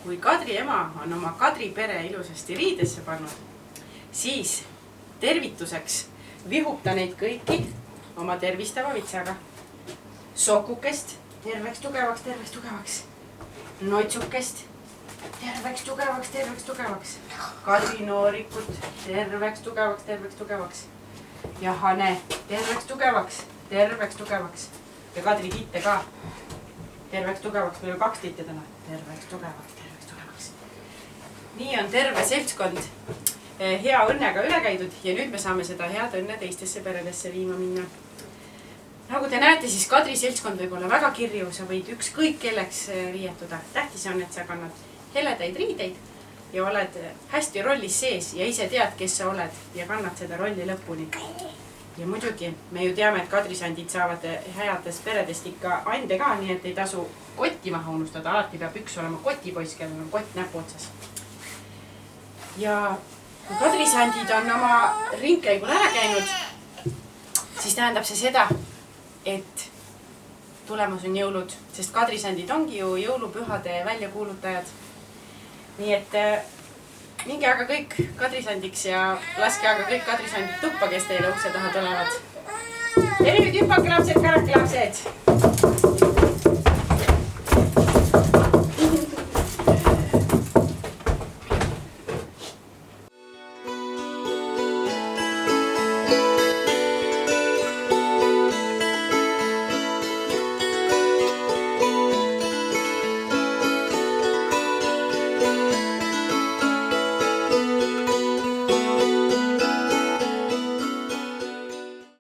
kui Kadri ema on oma Kadri pere ilusasti riidesse pannud, siis tervituseks vihub ta neid kõiki oma tervistava vitsaga. Sokukest terveks tugevaks. Noitsukest terveks tugevaks. Kadri noorikut terveks tugevaks. Ja Hane terveks tugevaks. Ja Kadri titte ka terveks tugevaks. Meil on 2 titte täna. Terveks tugevaks. Nii on terve seltskond hea õnnega üle käidud ja nüüd me saame seda head õnne teistesse peredesse viima minna. Nagu te näete, siis Kadri seltskond võib olla väga kirju, sa võid ükskõik kelleks riietuda. Tähtis on, et sa kannad heledaid riideid ja oled hästi rollis sees ja ise tead, kes sa oled ja kannad seda rolli lõpuni. Ja muidugi, me ju teame, et kadrisandid saavad headest peredest ikka ande ka, nii et ei tasu kotti maha unustada. Alati peab üks olema kotipoiss, kellel on kott näpu otsas. Ja kui kadrisandid on oma ringkäigul ära käinud, siis tähendab see seda, et tulemus on jõulud, sest kadrisandid ongi ju jõulupühade väljakuulutajad. Nii et minge aga kõik kadrisandiks ja laske aga kõik kadrisandid tuppa, kes teile ukse taha tulevad. Ja nüüd hüppake lapsed, karake lapsed!